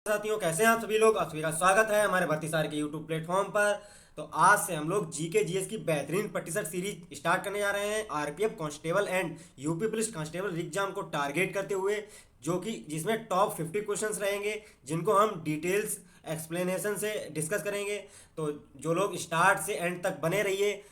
साथियों, कैसे हैं आप सभी लोग। आप सभी का स्वागत है हमारे भर्ती सार के यूट्यूब प्लेटफॉर्म पर। तो आज से हम लोग जीके जीएस की बेहतरीन प्रतिशत सीरीज स्टार्ट करने जा रहे हैं RPF constable and UP police constable exam को टारगेट करते हुए, जो कि जिसमें टॉप 50 क्वेश्चंस रहेंगे, जिनको हम डिटेल्स एक्सप्लेनेशन से डिस्कस करेंगे। तो जो लोग स्टार्ट से एंड तक बने रहिए,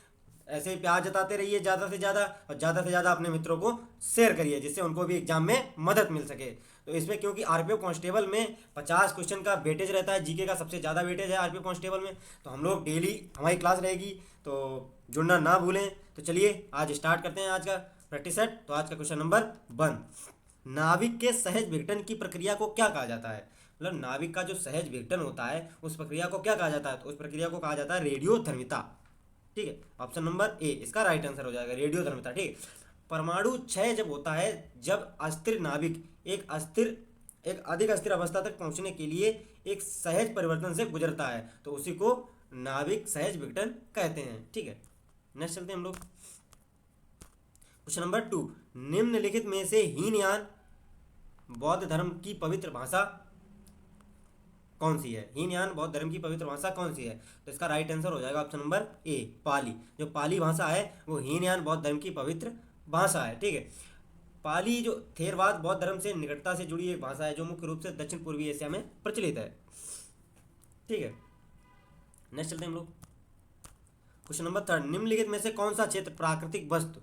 ऐसे ही प्यार जताते रहिए ज़्यादा से ज़्यादा, और ज़्यादा से ज़्यादा अपने मित्रों को शेयर करिए, जिससे उनको भी एग्जाम में मदद मिल सके। तो इसमें क्योंकि आरपीएफ कांस्टेबल में 50 क्वेश्चन का वेटेज रहता है, जीके का सबसे ज़्यादा वेटेज है आरपीएफ कांस्टेबल में। तो हम लोग डेली हमारी क्लास रहेगी, तो जुड़ना ना भूलें। तो चलिए आज स्टार्ट करते हैं आज का प्रैक्टिस सेट। तो आज का क्वेश्चन नंबर 1, नाविक के सहज विघटन की प्रक्रिया को क्या कहा जाता है। मतलब नाविक का जो सहज विघटन होता है उस प्रक्रिया को क्या कहा जाता है। तो उस प्रक्रिया को कहा जाता है रेडियोधर्मिता। ठीक है, ऑप्शन नंबर ए इसका राइट आंसर हो जाएगा, रेडियोधर्मिता। ठीक है, परमाणु क्षय जब होता है, जब अस्थिर नाभिक एक अधिक अस्थिर अवस्था तक पहुंचने के लिए एक सहज परिवर्तन से गुजरता है, तो उसी को नाभिक सहज विघटन कहते हैं। ठीक है, नेक्स्ट चलते हैं हम लोग। क्वेश्चन नंबर 2, निम्नलिखित में से हीनयान बौद्ध धर्म की पवित्र भाषा कौन सी है। हीनयान बौद्ध धर्म की पवित्र भाषा कौन सी है। तो इसका राइट आंसर हो जाएगा ऑप्शन नंबर ए, पाली। जो पाली भाषा है वो हीनयान बौद्ध धर्म की पवित्र भाषा है। ठीक है, पाली जो थेरवाद बौद्ध धर्म से निकटता से जुड़ी एक भाषा है, जो मुख्य रूप से दक्षिण पूर्वी एशिया में प्रचलित है। ठीक है, नेक्स्ट चलते हैं हम लोग। क्वेश्चन नंबर 3, निम्नलिखित में से कौन सा क्षेत्र प्राकृतिक वस्तु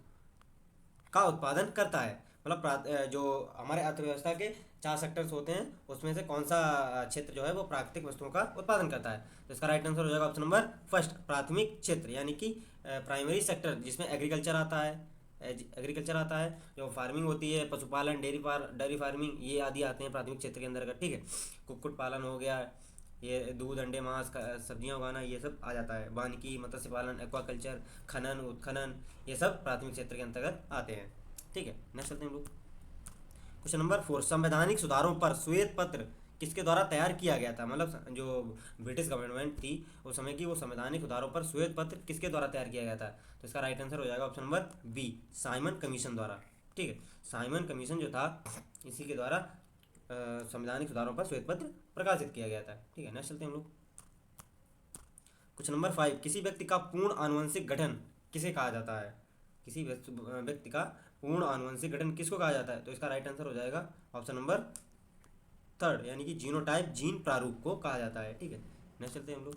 का उत्पादन करता है। मतलब जो हमारे अर्थव्यवस्था के 4 सेक्टर्स होते हैं, उसमें से कौन सा क्षेत्र जो है वो प्राकृतिक वस्तुओं का उत्पादन करता है। तो इसका राइट आंसर हो जाएगा ऑप्शन नंबर फर्स्ट, प्राथमिक क्षेत्र, यानी कि प्राइमरी सेक्टर, जिसमें एग्रीकल्चर आता है। जो फार्मिंग होती है, पशुपालन, डेयरी फार्मिंग, ये आदि आते हैं प्राथमिक क्षेत्र के अंतर्गत। ठीक है, कुक्कुट पालन हो गया, ये दूध अंडे मांस सब्जियां उगाना, ये सब आ जाता है। वानिकी, मत्स्य पालन, एक्वाकल्चर, खनन उत्खनन, ये सब प्राथमिक क्षेत्र के अंतर्गत आते हैं। ठीक है, नेक्स्ट चलते हैं हम लोग। क्वेश्चन नंबर 4, संवैधानिक सुधारों पर श्वेत पत्र किसके द्वारा तैयार किया गया था। मतलब जो ब्रिटिश गवर्नमेंट थी उस समय की, वो संवैधानिक सुधारों पर श्वेत पत्र किसके द्वारा तैयार किया गया था। तो इसका राइट आंसर हो जाएगा option number B, Simon commission द्वारा। ठीक है, साइमन कमीशन जो था, इसी के द्वारा संवैधानिक सुधारों पर श्वेत पत्र प्रकाशित किया गया था। ठीक है, नेक्स्ट चलते हैं हम लोग। क्वेश्चन नंबर 5, किसी व्यक्ति का पूर्ण आनुवंशिक गठन किसे कहा जाता है। किसी व्यक्ति का पूर्ण आनुवंशिक गठन किसको कहा जाता है। तो इसका राइट आंसर हो जाएगा ऑप्शन नंबर 3, यानी कि जीनोटाइप, जीन प्रारूप को कहा जाता है। ठीक है, नेक्स्ट चलते हैं हम लोग।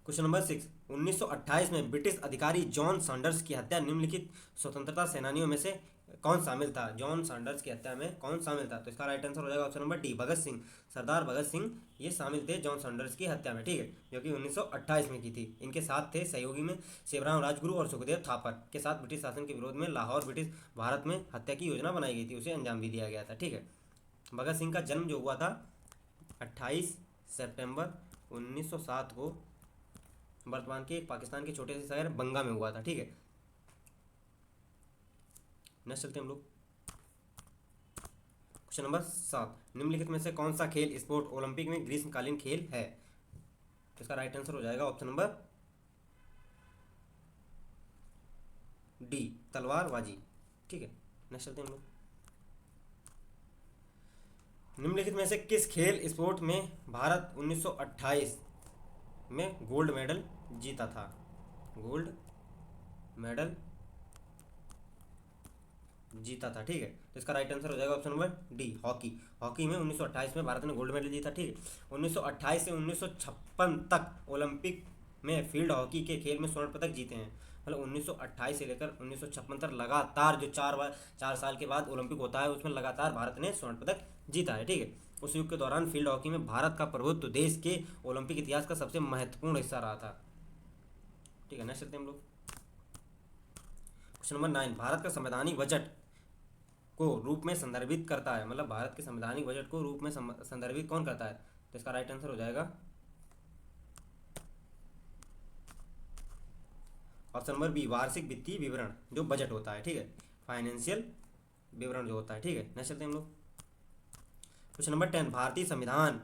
क्वेश्चन नंबर 6, 1928 में ब्रिटिश अधिकारी जॉन सैंडर्स की हत्या निम्नलिखित स्वतंत्रता सेनानियों में से कौन शामिल था। जॉन सैंडर्स की हत्या में कौन शामिल था। तो इसका राइट आंसर हो जाएगा option number D, Bhagat Singh. सरदार भगत सिंह ये शामिल थे जॉन सैंडर्स की हत्या में। ठीक है, जो कि 1928 में की थी। इनके साथ थे सहयोगी में शिवराम राजगुरु और सुखदेव थापर के साथ ब्रिटिश शासन के विरोध में लाहौर ब्रिटिश भारत में हत्या की योजना बनाई गई थी, उसे अंजाम भी दिया गया था। ठीक है, भगत सिंह का जन्म जो हुआ था 28 सितंबर 1907 को वर्तमान के पाकिस्तान के छोटे से शहर बंगा में हुआ था। ठीक है, नेक्स्ट चलते हैं हम लोग। क्वेश्चन नंबर 7, निम्नलिखित में से कौन सा खेल स्पोर्ट ओलंपिक में ग्रीष्मकालीन खेल है। तो इसका राइट आंसर हो जाएगा ऑप्शन नंबर डी, तलवारबाजी। ठीक है, नेक्स्ट चलते हैं हम लोग। निम्नलिखित में से किस खेल स्पोर्ट में भारत 1928 में गोल्ड मेडल जीता था। गोल्ड मेडल जीता था। ठीक है, तो इसका राइट आंसर हो जाएगा option number D, hockey. Hockey में 1928 में भारत ने गोल्ड मेडल जीता। ठीक है, 1928 से 1956 तक ओलंपिक में फील्ड हॉकी के खेल में स्वर्ण पदक जीते हैं। मतलब 1928 से लेकर 1956 तक लगातार जो 4 साल के बाद ओलंपिक होता है, उसमें लगातार भारत ने स्वर्ण पदक जीता है। ठीक है, उस युग के दौरान फील्ड हॉकी में भारत का प्रभुत्व देश के ओलंपिक इतिहास का सबसे महत्वपूर्ण हिस्सा रहा था। ठीक है, नेक्स्ट चलते हैं हम लोग। क्वेश्चन नंबर 9, भारत का संवैधानिक बजट को रूप में संदर्भित करता है। मतलब भारत के संवैधानिक बजट को रूप में संदर्भित कौन करता है। तो इसका राइट आंसर हो जाएगा ऑप्शन नंबर बी, वार्षिक वित्तीय विवरण, जो बजट होता है। ठीक है, फाइनेंशियल विवरण जो होता है। ठीक है, नेक्स्ट चलते हैं हम लोग। क्वेश्चन नंबर 10, भारतीय संविधान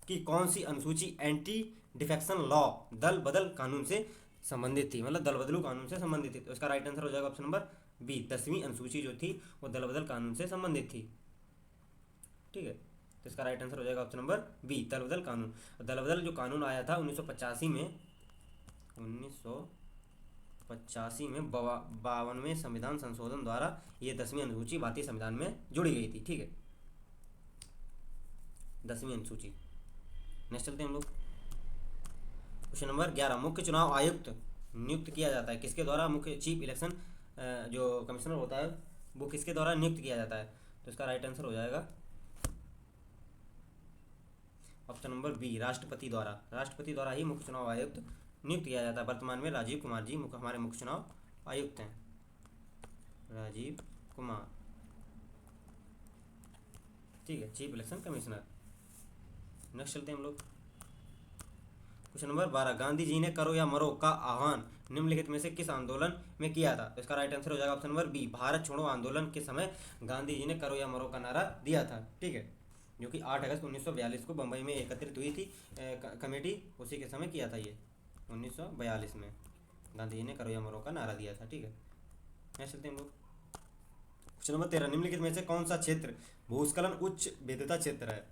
की कौन सी अनुसूची एंटी डिफेक्शन लॉ, दल बदल कानून से संबंधित थी। मतलब दल बदलू कानून से संबंधित थी। तो इसका राइट आंसर हो जाएगा ऑप्शन नंबर बी, 10वीं अनुसूची जो थी वो दल बदल कानून से संबंधित थी। ठीक है। तो इसका राइट आंसर हो जाएगा ऑप्शन नंबर बी, दल बदल कानून। दल बदल जो कानून आया था 1985 में, 1985 में 52वें संविधान संशोधन द्वारा ये 10वीं अनुसूची भारतीय संविधान में जोड़ी गई थी, ठीक है, 10वीं अनुसूची। नेक्स्ट चलते हैं हम लोग। क्वेश्चन नंबर 11, मुख्य चुनाव आयुक्त नियुक्त किया जाता है किसके द्वारा? मुख्य चीफ इलेक्शन जो कमिश्नर होता है वो किसके द्वारा नियुक्त किया जाता है? तो इसका राइट आंसर हो जाएगा ऑप्शन नंबर बी, राष्ट्रपति द्वारा। राष्ट्रपति द्वारा ही मुख्य चुनाव आयुक्त नियुक्त किया जाता है। वर्तमान में राजीव कुमार जी हमारे मुख्य चुनाव आयुक्त हैं, राजीव कुमार, ठीक है, चीफ इलेक्शन कमिश्नर। नेक्स्ट चलते हैं हम लोग। क्वेश्चन नंबर 12, गांधी जी ने करो या मरो का आह्वान निम्नलिखित में से किस आंदोलन में किया था? तो इसका राइट आंसर हो जाएगा ऑप्शन नंबर बी, भारत छोड़ो आंदोलन के समय गांधी जी ने करो या मरो का नारा दिया था, ठीक है, जो कि 8 अगस्त 1942 को बम्बई में एकत्रित हुई थी कमेटी, उसी के समय किया था ये, 1942 में गांधी जी ने करो या मरो का नारा दिया था, ठीक है। नेक्स्ट चलते हैं हम लोग। क्वेश्चन नंबर 13, निम्नलिखित में से कौन सा क्षेत्र भूस्खलन उच्च भेद्यता क्षेत्र है?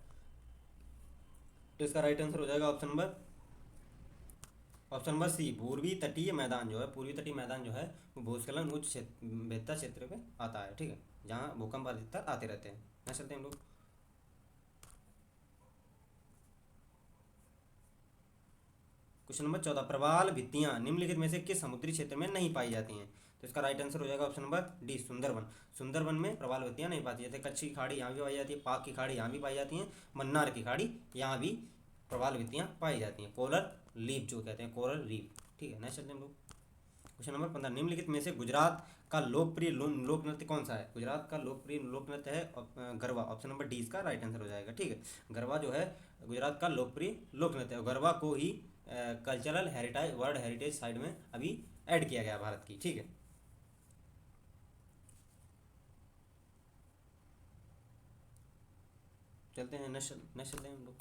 तो इसका राइट आंसर हो जाएगा ऑप्शन नंबर सी, पूर्वी तटीय मैदान जो है, पूर्वी तटीय मैदान जो है वो भूस्खलन उच्च भेद्यता क्षेत्र पे आता है, ठीक है, जहाँ भूकंप अधिकतर आते रहते हैं। नेक्स्ट चलते हैं हम लोग। क्वेश्चन नंबर 14, प्रवाल भित्तियां निम्नलिखित में से किस समुद्री क्षेत्र में नहीं पाई जाती हैं? तो इसका राइट आंसर हो जाएगा option number D, Sundarban. Sundarban में प्रवाल भित्तियां नहीं पाती, जैसे कच्छ की खाड़ी यहाँ भी पाई जाती है, पाक की खाड़ी यहाँ भी पाई जाती हैं, मन्नार की खाड़ी यहाँ भी प्रवाल भित्तियां पाई जाती हैं, कोरल रीफ जो कहते हैं, कोरल रीफ, ठीक है। नेक्स्ट चलते हैं हम लोग। क्वेश्चन नंबर 15, निम्नलिखित में से गुजरात का लोकप्रिय लोक नृत्य कौन सा है? गुजरात का लोकप्रिय लोक नृत्य है गरबा, ऑप्शन नंबर डी इसका राइट आंसर हो जाएगा, ठीक है। गरबा जो है गुजरात का लोकप्रिय लोक नृत्य है। गरबा को ही cultural heritage, world heritage site में अभी ऐड किया गया भारत की, ठीक है। चलते हैं नेक्स्ट चलते हैं हम लोग।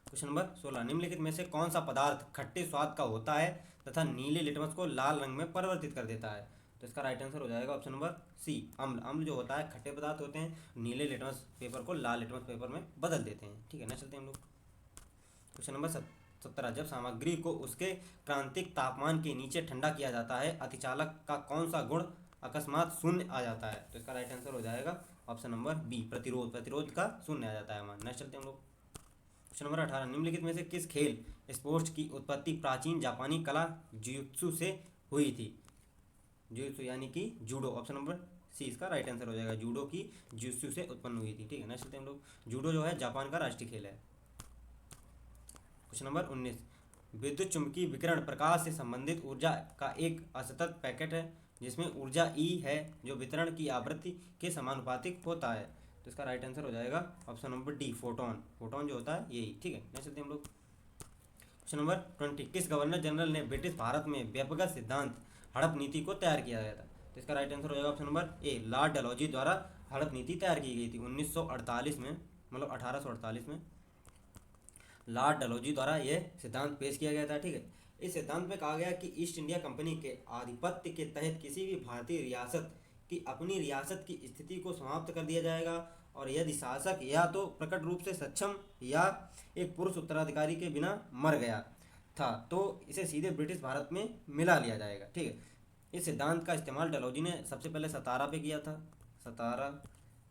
क्वेश्चन नंबर 16, निम्नलिखित में से कौन सा पदार्थ खट्टे स्वाद का होता है तथा नीले लिटमस को लाल रंग में परिवर्तित कर देता है? तो इसका राइट आंसर हो जाएगा ऑप्शन नंबर सी, अम्ल। अम्ल जो होता है खट्टे पदार्थ होते हैं, नीले लिटमस पेपर को लाल लिटमस पेपर में बदल देते हैं, ठीक है। नेक्स्ट चलते हैं हम लोग। क्वेश्चन नंबर 17, जब सामग्री को उसके क्रांतिक तापमान के नीचे ठंडा किया जाता है अतिचालक का कौन सा गुण अकस्मात शून्य आ जाता है? तो इसका राइट आंसर हो जाएगा ऑप्शन नंबर बी, प्रतिरोध। प्रतिरोध का शून्य आ जाता है हमारा। नेक्स्ट चलते हैं हम लोग। क्वेश्चन नंबर 18, निम्नलिखित में से किस खेल स्पोर्ट्स की उत्पत्ति प्राचीन जापानी कला जुजुत्सु से हुई थी? जुजुत्सु यानी कि जूडो, ऑप्शन नंबर सी इसका राइट आंसर हो जाएगा, जूडो की जुजुत्सु से उत्पन्न हुई थी, ठीक है। नेक्स्ट चलते हैं हम लोग। जूडो जो है जापान का राष्ट्रीय खेल है। क्वेश्चन नंबर 19, विद्युत चुंबकीय विकिरण प्रकाश से संबंधित ऊर्जा का एक असतत पैकेट है जिसमें ऊर्जा ई है जो वितरण की आवृत्ति के समानुपातिक होता है। तो इसका राइट आंसर हो जाएगा option number D, photon. Photon जो होता है यही, ठीक है। नेक्स्ट चलते हैं हम लोग। क्वेश्चन नंबर 20, किस गवर्नर जनरल ने ब्रिटिश भारत में व्यक्तिगत सिद्धांत हड़प नीति को तैयार किया गया था? तो इसका राइट आंसर हो जाएगा option number A, Lord Dalhousie द्वारा हड़प नीति तैयार की गई थी 1948 में, मतलब 1848 में लॉर्ड डलहौजी द्वारा यह सिद्धांत पेश किया गया था, ठीक है। इस सिद्धांत में कहा गया कि ईस्ट इंडिया कंपनी के आधिपत्य के तहत किसी भी भारतीय रियासत की अपनी रियासत की स्थिति को समाप्त कर दिया जाएगा, और यदि शासक या तो प्रकट रूप से सक्षम या एक पुरुष उत्तराधिकारी के बिना मर गया था तो इसे सीधे ब्रिटिश भारत में मिला लिया जाएगा, ठीक है। इस सिद्धांत का इस्तेमाल डलहौजी ने सबसे पहले सतारा पे किया था, सतारा,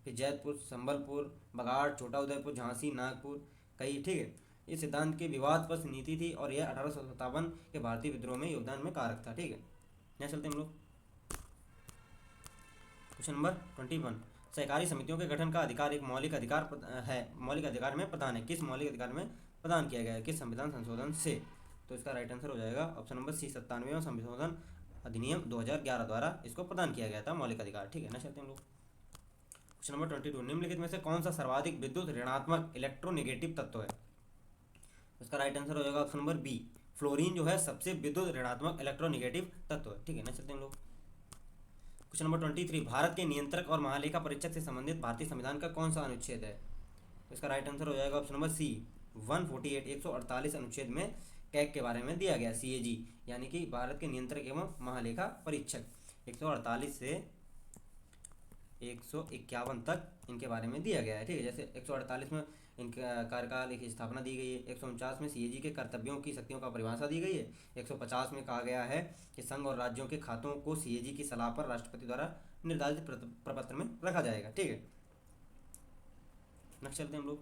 फिर जैतपुर, संबलपुर, बघाट, छोटा उदयपुर, झांसी, नागपुर, कई, ठीक है। इस सिद्धांत की विवादग्रस्त नीति थी और यह 1857 के भारतीय विद्रोह में योगदान में कारक था, ठीक है। यहाँ चलते हैं हम लोग। क्वेश्चन नंबर 21, सहकारी समितियों के गठन का अधिकार एक मौलिक अधिकार है, मौलिक अधिकार में प्रदान है। किस मौलिक अधिकार में प्रदान किया गया है, किस संविधान संशोधन से? तो इसका राइट आंसर हो जाएगा ऑप्शन नंबर सी, 97वें संशोधन अधिनियम 2011 द्वारा इसको प्रदान किया गया था मौलिक अधिकार, ठीक है। ना चलते हैं हम लोग। क्वेश्चन नंबर 22, निम्नलिखित में से कौन सा सर्वाधिक विद्युत ऋणात्मक इलेक्ट्रोनेगेटिव तत्व है? इसका राइट आंसर हो जाएगा ऑप्शन नंबर बी, फ्लोरीन जो है सबसे विद्युत ऋणात्मक इलेक्ट्रोनेगेटिव तत्व है, ठीक है। ना चलते हैं हम लोग। क्वेश्चन नंबर 23, भारत के नियंत्रक और महालेखा परीक्षक से संबंधित भारतीय संविधान का कौन सा अनुच्छेद है? तो इसका राइट आंसर हो जाएगा ऑप्शन नंबर सी, 148 148 अनुच्छेद में कैग के बारे में दिया गया, CAG यानी कि भारत के नियंत्रक एवं महालेखा परीक्षक 148 से 151 तक इनके बारे में दिया गया है, ठीक है। जैसे 148 में इनका कार्यकाल की स्थापना दी गई है। 149 में सीएजी के कर्तव्यों की शक्तियों का परिभाषा दी गई है। 150 में कहा गया है कि संघ और राज्यों के खातों को सीएजी की सलाह पर राष्ट्रपति द्वारा निर्धारित प्रपत्र में रखा जाएगा, ठीक है। नेक्स्ट चलते हैं हम लोग।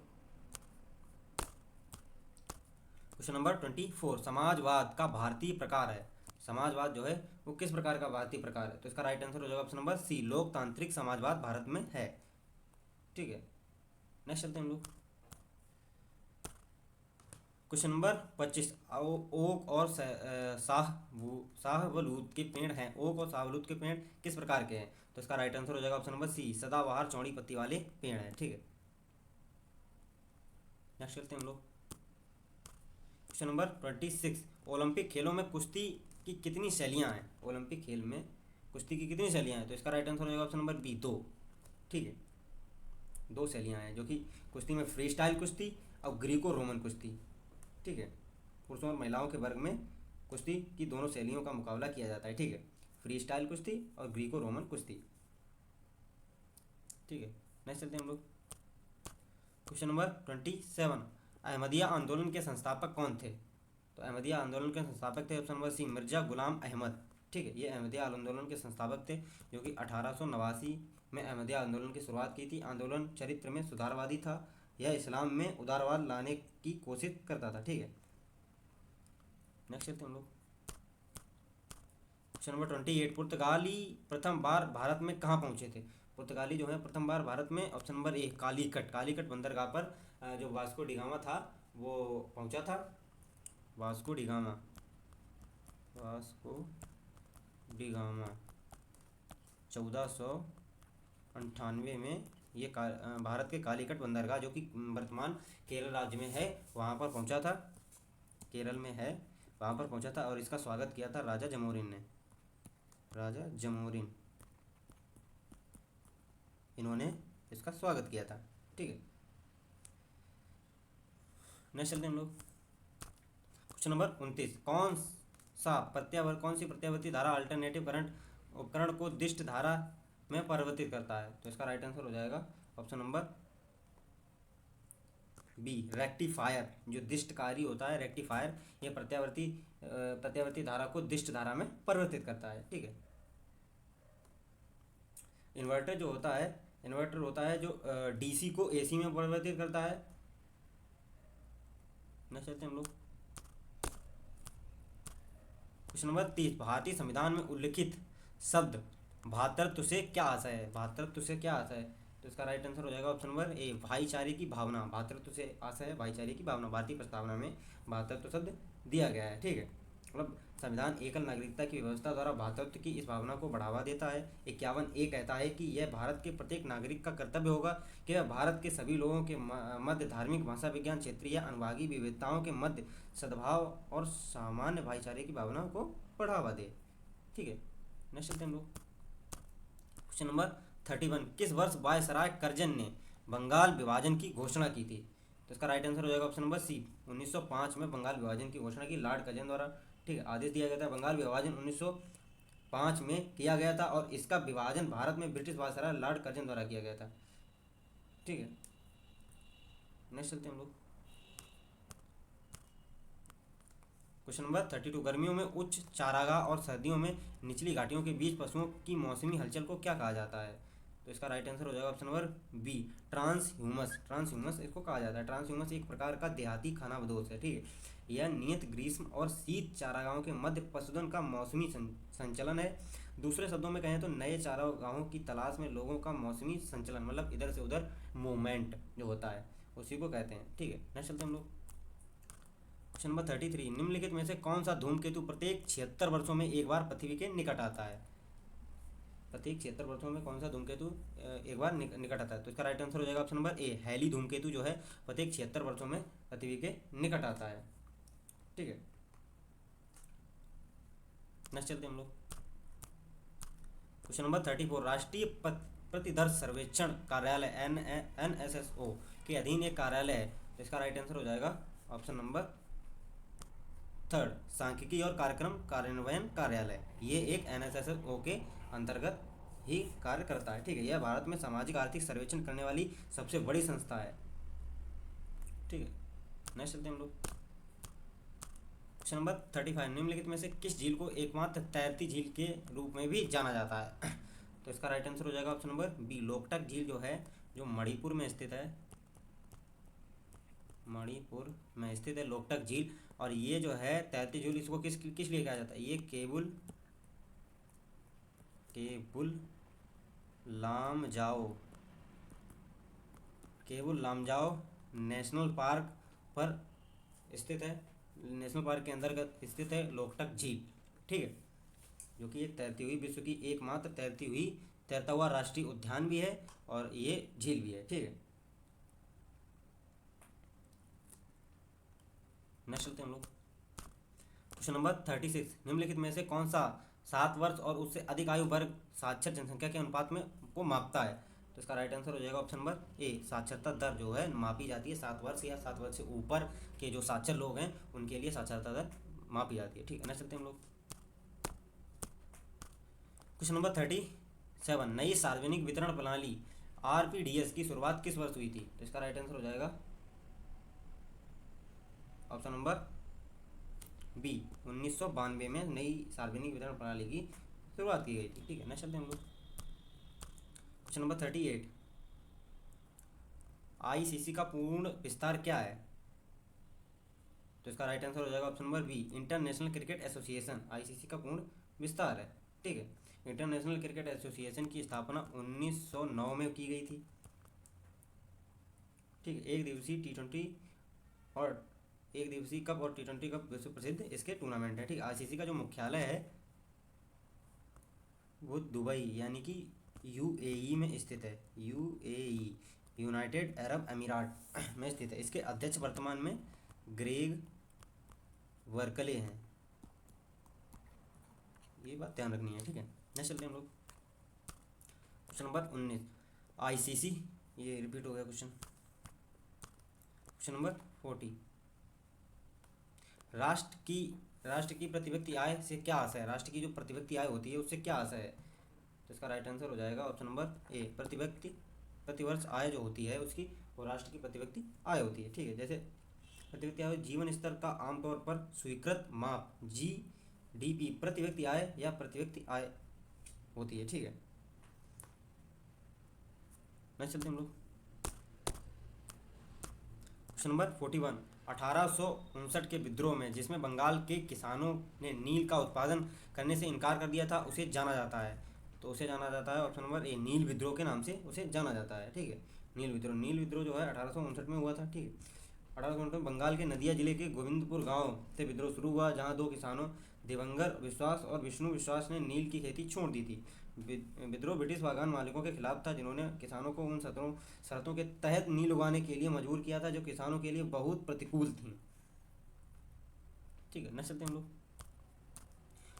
क्वेश्चन नंबर 24, समाजवाद का भारतीय प्रकार है। समाजवाद जो है वो किस प्रकार का भारतीय प्रकार है? तो इसका राइट आंसर हो जाएगा ऑप्शन नंबर सी, लोकतांत्रिक समाजवाद भारत में है, ठीक है। नेक्स्ट चलते हैं हम लोग। क्वेश्चन नंबर 25, ओक और शाहबलूत के पेड़ हैं। ओक और शाहबलूत के पेड़ किस प्रकार के हैं? तो इसका राइट आंसर हो जाएगा ऑप्शन नंबर सी, सदाबहार चौड़ी पत्ती वाले पेड़ हैं, ठीक है। नेक्स्ट चलते हैं हम लोग। क्वेश्चन नंबर 26, ओलंपिक खेलों में कुश्ती की कितनी शैलियाँ हैं? ओलंपिक खेल में कुश्ती की कितनी शैलियाँ हैं? तो इसका राइट आंसर हो जाएगा ऑप्शन नंबर बी, 2, ठीक है। 2 शैलियाँ हैं जो कि कुश्ती में फ्री स्टाइल कुश्ती और ग्रीको रोमन कुश्ती, ठीक है। पुरुषों और महिलाओं के वर्ग में कुश्ती की दोनों शैलियों का मुकाबला किया जाता है, ठीक है। फ्री स्टाइल कुश्ती और ग्रीको रोमन कुश्ती, ठीक है। नेक्स्ट चलते हैं हम लोग। क्वेश्चन नंबर 27, अहमदिया आंदोलन के संस्थापक कौन थे? तो अहमदिया आंदोलन के संस्थापक थे option number C, Mirza Ghulam Ahmad, ठीक है। ये अहमदिया आंदोलन के संस्थापक थे जो कि 1889 में अहमदिया आंदोलन की शुरुआत की थी। आंदोलन चरित्र में सुधारवादी था। यह इस्लाम में उदारवाद लाने की कोशिश करता था, ठीक है। नेक्स्ट चलते हैं हम लोग। क्वेश्चन नंबर 28, पुर्तगाली प्रथम बार भारत में कहाँ पहुँचे थे? पुर्तगाली जो है प्रथम बार भारत में ऑप्शन नंबर ए, कालीकट बंदरगाह पर जो वास्को डिगामा था वो पहुँचा था। वास्को डिगामा 1498 में ये भारत के कालीकट बंदरगाह जो कि वर्तमान केरल राज्य में है वहाँ पर पहुँचा था, केरल में है, वहाँ पर पहुँचा था। और इसका स्वागत किया था राजा जमोरिन ने, राजा जमोरिन, इन्होंने इसका स्वागत किया था, ठीक है। नेक्स्ट चलते हैं हम लोग। क्वेश्चन नंबर 29, कौन सी प्रत्यावर्ती धारा अल्टरनेटिव करंट उपकरण को दिष्ट धारा में परिवर्तित करता है? तो इसका राइट आंसर हो जाएगा ऑप्शन नंबर बी, रेक्टिफायर। जो दिष्टकारी होता है रेक्टिफायर, ये प्रत्यावर्ती धारा को दिष्ट धारा में परिवर्तित करता है, ठीक है। इन्वर्टर होता है जो डीसी को एसी में परिवर्तित करता है। नेक्स्ट चलते हैं हम लोग। क्वेश्चन नंबर 30, भारतीय संविधान में उल्लिखित शब्द भातृत्व से क्या आशय है? भातृत्व से क्या आशय है? तो इसका राइट आंसर हो जाएगा ऑप्शन नंबर ए, भाईचारे की भावना। भातृत्व से आशय है भाईचारे की भावना। भारतीय प्रस्तावना में भातृत्व शब्द दिया गया है, ठीक है। मतलब संविधान एकल नागरिकता की व्यवस्था द्वारा भातृत्व की इस भावना को बढ़ावा देता है। 51A कहता है कि यह भारत के प्रत्येक नागरिक का कर्तव्य होगा कि वह भारत के सभी लोगों के मध्य धार्मिक, भाषा, विज्ञान, क्षेत्रीय अनुभागीय विविधताओं के मध्य सद्भाव और सामान्य भाईचारे की भावना को बढ़ावा दे, ठीक है। नेक्स्ट चलते हैं हम लोग। क्वेश्चन नंबर 31, किस वर्ष वायसराय कर्जन ने बंगाल विभाजन की घोषणा की थी? तो इसका राइट आंसर हो जाएगा ऑप्शन नंबर सी, 1905 में बंगाल विभाजन की घोषणा की लॉर्ड कर्जन द्वारा, ठीक है। आदेश दिया गया था। बंगाल विभाजन 1905 में किया गया था और इसका विभाजन भारत में ब्रिटिश वायसराय लॉर्ड कर्जन द्वारा किया गया था, ठीक है। नेक्स्ट चलते हैं हम लोग। क्वेश्चन नंबर 32, गर्मियों में उच्च चारागाह और सर्दियों में निचली घाटियों के बीच पशुओं की मौसमी हलचल को क्या कहा जाता है? तो इसका राइट आंसर हो जाएगा ऑप्शन नंबर बी, ट्रांसह्यूमस इसको कहा जाता है। ट्रांसह्यूमस एक प्रकार का देहाती खानाबदोश है, ठीक है। यह नियत ग्रीष्म और शीत चारागाहों के मध्य पशुधन का मौसमी संचलन है। दूसरे शब्दों में कहें तो नए चारागाहों की तलाश में लोगों का मौसमी संचलन, मतलब इधर से उधर मूवमेंट जो होता है उसी को कहते हैं, ठीक है। नेक्स्ट चलते हैं हम लोग। क्वेश्चन नंबर 33, निम्नलिखित में से कौन सा धूमकेतु प्रत्येक 76 वर्षों में एक बार पृथ्वी के निकट आता है? प्रत्येक 76 वर्षों में कौन सा धूमकेतु एक बार निकट आता है? तो इसका राइट आंसर हो जाएगा ऑप्शन नंबर ए, हैली धूमकेतु जो है प्रत्येक 76 वर्षों में पृथ्वी के निकट आता है, ठीक है। नेक्स्ट चलते हैं हम लोग। क्वेश्चन नंबर 34, राष्ट्रीय प्रतिदर्श सर्वेक्षण कार्यालय NSSO के अधीन एक कार्यालय है। तो इसका राइट आंसर हो जाएगा ऑप्शन नंबर 3, सांख्यिकी और कार्यक्रम कार्यान्वयन कार्यालय। ये एक NSSO के अंतर्गत ही कार्य करता है। ठीक है, यह भारत में सामाजिक आर्थिक सर्वेक्षण करने वाली सबसे बड़ी संस्था है। ठीक है, नेक्स्ट चलते हैं हम लोग। क्वेश्चन नंबर 35, निम्नलिखित में से किस झील को एकमात्र तैरती झील के रूप में भी जाना जाता है? तो इसका राइट आंसर हो जाएगा ऑप्शन नंबर बी, लोकटक झील जो है, जो मणिपुर में स्थित है, मणिपुर में स्थित है लोकटक झील। और ये जो है तैरती झील, इसको किस किस लिए कहा जाता है? ये केबुल लामजाओ नेशनल पार्क पर स्थित है, नेशनल पार्क के अंतर्गत स्थित है लोकटक झील। ठीक है, जो कि एक तैरती हुई, विश्व की एकमात्र तैरता हुआ राष्ट्रीय उद्यान भी है और ये झील भी है। ठीक है, नेक्स्ट चलते हैं हम लोग। क्वेश्चन नंबर 36, निम्नलिखित में से कौन सा 7 वर्ष और उससे अधिक आयु वर्ग साक्षर जनसंख्या के अनुपात में को मापता है? तो इसका राइट आंसर हो जाएगा ऑप्शन नंबर ए, साक्षरता दर जो है मापी जाती है 7 वर्ष या 7 वर्ष से ऊपर के जो साक्षर लोग हैं उनके लिए साक्षरता दर मापी जाती है। ठीक है, नेक्स्ट चलते हैं हम लोग। क्वेश्चन नंबर 37, नई सार्वजनिक वितरण प्रणाली आरपीडीएस की शुरुआत किस वर्ष हुई थी? तो इसका राइट आंसर हो जाएगा ऑप्शन नंबर बी, 1992 में नई सार्वजनिक वितरण प्रणाली की शुरुआत की गई थी। ठीक है, नेक्स्ट चलते हैं हम लोग। क्वेश्चन नंबर 38, आईसीसी का पूर्ण विस्तार क्या है? तो इसका राइट आंसर हो जाएगा option number B, international cricket association ICC का पूर्ण विस्तार है। ठीक है, इंटरनेशनल क्रिकेट एसोसिएशन की स्थापना 1909 में की गई थी। ठीक है, एक दिवसीय टी20 और एक दिवसीय कप और टी20 कप विश्व प्रसिद्ध इसके टूर्नामेंट है। ठीक है, आईसीसी का जो मुख्यालय है वो दुबई यानी कि यूएई में स्थित है, यूएई यूनाइटेड अरब अमीरात में स्थित है। इसके अध्यक्ष वर्तमान में ग्रेग वर्कले हैं, ये बात ध्यान रखनी है। ठीक है, नेक्स्ट चलते हैं हम लोग। क्वेश्चन नंबर 19, आईसीसी, ये रिपीट हो गया क्वेश्चन। क्वेश्चन नंबर 40, राष्ट्र की प्रति व्यक्ति आय से क्या आशय है? राष्ट्र की जो प्रति व्यक्ति आय होती है उससे क्या आशय है? तो इसका राइट आंसर हो जाएगा ऑप्शन नंबर ए, प्रति वर्ष आय जो होती है उसकी, वो राष्ट्र की प्रति व्यक्ति आय होती है। ठीक है, जैसे प्रति व्यक्ति आय जीवन स्तर का आमतौर पर स्वीकृत माप जीडीपी प्रति व्यक्ति आय या प्रति व्यक्ति आय होती है। ठीक है, नेक्स्ट चलते हैं हम लोग। क्वेश्चन नंबर 41, 1859 के विद्रोह में जिसमें बंगाल के किसानों ने नील का उत्पादन करने से इनकार कर दिया था, उसे जाना जाता है। तो उसे जाना जाता है ऑप्शन नंबर ए, नील विद्रोह के नाम से उसे जाना जाता है। ठीक है, नील विद्रोह जो है 1859 में हुआ था। ठीक है, 1859 में बंगाल के नदिया जिले के गोविंदपुर गांव से विद्रोह शुरू हुआ, जहां 2 किसानों दिवंगर विश्वास और विष्णु विश्वास ने नील की खेती छोड़ दी थी। विद्रोह ब्रिटिश बागान मालिकों के खिलाफ था, जिन्होंने किसानों को उन शर्तों के तहत नील उगाने के लिए मजबूर किया था जो किसानों के लिए बहुत प्रतिकूल थी। ठीक है, नेक्स्ट चलते हैं हम लोग।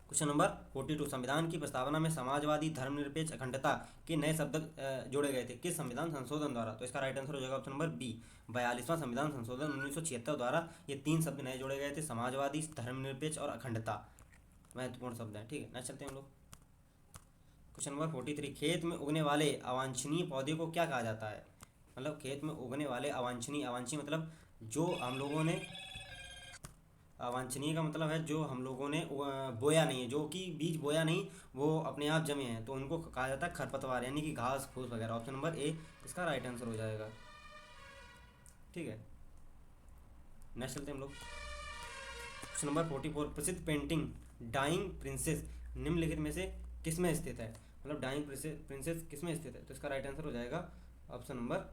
क्वेश्चन नंबर 42, संविधान की प्रस्तावना में समाजवादी धर्मनिरपेक्ष अखंडता के नए शब्द जोड़े गए थे किस संविधान संशोधन द्वारा? तो इसका राइट आंसर हो जाएगा ऑप्शन नंबर बी, 42वां संविधान संशोधन 1976 द्वारा ये 3 शब्द नए जोड़े गए थे, समाजवादी, धर्मनिरपेक्ष और अखंडता, महत्वपूर्ण शब्द हैं। ठीक है, नेक्स्ट चलते हैं हम लोग। क्वेश्चन नंबर 43, खेत में उगने वाले अवांछनीय पौधे को क्या कहा जाता है? मतलब खेत में उगने वाले अवांछनीय मतलब जो हम लोगों ने, अवांछनीय का मतलब है जो हम लोगों ने बोया नहीं है, जो कि बीज बोया नहीं, वो अपने आप जमे हैं, तो उनको कहा जाता है खरपतवार यानी कि घास फूस वगैरह। ऑप्शन नंबर ए इसका राइट आंसर हो जाएगा। ठीक है, नेक्स्ट चलते हैं हम लोग। क्वेश्चन नंबर 44, प्रसिद्ध पेंटिंग डाइंग प्रिंसेस निम्नलिखित में से किस में स्थित है? मतलब डाइंग प्रिंसेस किस में स्थित है? तो इसका राइट आंसर हो जाएगा ऑप्शन नंबर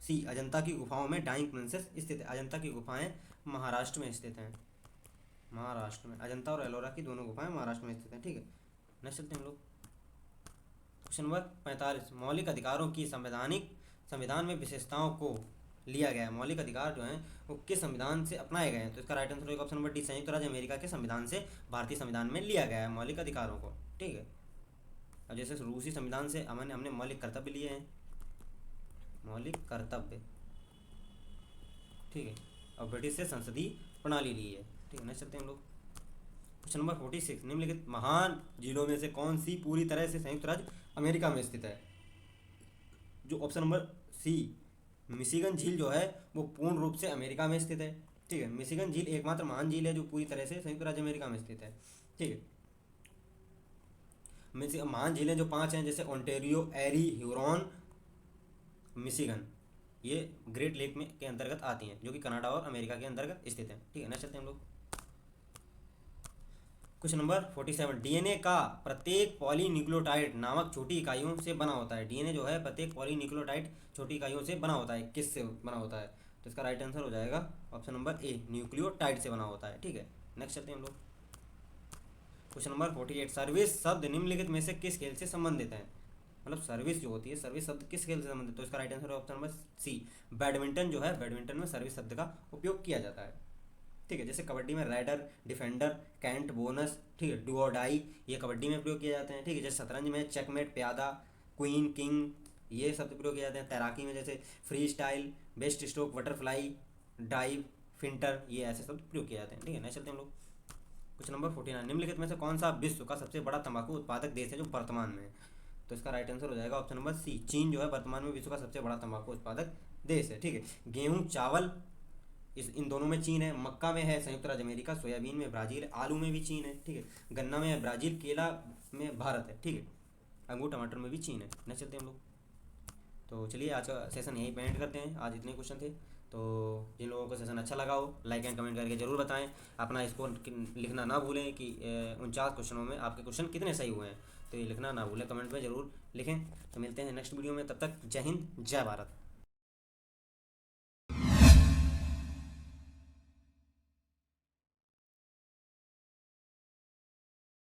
सी, अजंता की गुफाओं में डाइंग प्रिंसेस स्थित है। अजंता की गुफाएं महाराष्ट्र में स्थित हैं, महाराष्ट्र में अजंता और एलोरा की दोनों गुफाएं महाराष्ट्र में स्थित हैं। ठीक है, नेक्स्ट चलते हैं हम लोग। क्वेश्चन नंबर 45, मौलिक अधिकारों की संविधान में विशेषताओं को लिया गया है। मौलिक अधिकार जो हैं वो किस संविधान से अपनाए गए हैं? तो इसका राइट आंसर होगा ऑप्शन नंबर डी, संयुक्त राज्य अमेरिका के संविधान से भारतीय संविधान में लिया गया है मौलिक अधिकारों को। ठीक है, अब जैसे रूसी संविधान से हमने मौलिक कर्तव्य लिए हैं, मौलिक कर्तव्य। ठीक है, और ब्रिटिश से संसदीय प्रणाली ली है। ठीक है, नेक्स्ट चलते हैं हम लोग। क्वेश्चन नंबर 46, निम्नलिखित महान झीलों में से कौन सी पूरी तरह से संयुक्त राज्य अमेरिका में स्थित है? जो ऑप्शन नंबर सी, मिशिगन झील जो है वो पूर्ण रूप से अमेरिका में स्थित है। ठीक है, मिशिगन झील एकमात्र महान झील है जो पूरी तरह से संयुक्त राज्य अमेरिका में स्थित है। ठीक है, महान झीलें जो 5 हैं, जैसे ओंटेरियो, एरी, ह्यूरॉन, मिशिगन, ये ग्रेट लेक में के अंतर्गत आती हैं, जो कि कनाडा और अमेरिका के अंतर्गत स्थित हैं। ठीक है, नेक्स्ट चलते हैं हम लोग। क्वेश्चन नंबर 47, डीएनए का प्रत्येक पॉलीन्यूक्लियोटाइड नामक छोटी इकाइयों से बना होता है। डीएनए जो है प्रत्येक पॉलीन्यूक्लियोटाइड छोटी इकाइयों से बना होता है, किससे बना होता है? तो इसका राइट आंसर हो जाएगा ऑप्शन नंबर ए, न्यूक्लियोटाइड से बना होता है। ठीक है, नेक्स्ट चलते हैं हम लोग। क्वेश्चन नंबर 48, सर्विस शब्द निम्नलिखित में से किस खेल से संबंधित है? मतलब सर्विस जो होती है, सर्विस शब्द किस खेल से संबंधित? तो इसका राइट आंसर है ऑप्शन नंबर सी, बैडमिंटन जो है, बैडमिंटन में सर्विस शब्द का उपयोग किया जाता है। ठीक है, जैसे कबड्डी में राइडर, डिफेंडर, कैंट, बोनस, ठीक है, डू और डाई, ये कबड्डी में प्रयोग किए जाते हैं। ठीक है, जैसे शतरंज में चेकमेट, प्यादा, क्वीन, किंग, ये शब्द प्रयोग किए जाते हैं। तैराकी में जैसे freestyle, best stroke, butterfly, dive, फिंटर, ये ऐसे शब्द प्रयोग किए जाते हैं। ठीक है, नेक्स्ट चलते हैं हम लोग। क्वेश्चन नंबर 49, निम्नलिखित में से कौन सा विश्व का सबसे बड़ा तंबाकू उत्पादक देश है जो वर्तमान में है? तो इसका राइट आंसर हो जाएगा ऑप्शन नंबर सी, चीन जो है वर्तमान में विश्व का सबसे बड़ा तंबाकू उत्पादक देश है। ठीक है, गेहूं, चावल, इन दोनों में चीन है। मक्का में है संयुक्त राज्य अमेरिका, सोयाबीन में ब्राज़ील, आलू में भी चीन है। ठीक है, गन्ना में है ब्राज़ील, केला में भारत है। ठीक है, अंगूर, टमाटर में भी चीन है। नेक्स्ट चलते हैं हम लोग। तो चलिए आज का सेशन यहीं पे एंड करते हैं। आज इतने क्वेश्चन थे, तो जिन लोगों को सेशन अच्छा लगा हो लाइक एंड कमेंट करके ज़रूर बताएं। अपना स्कोर लिखना ना भूलें कि 49 क्वेश्चनों में आपके क्वेश्चन कितने सही हुए हैं, तो ये लिखना ना भूलें, कमेंट में ज़रूर लिखें। तो मिलते हैं नेक्स्ट वीडियो में, तब तक जय हिंद, जय भारत।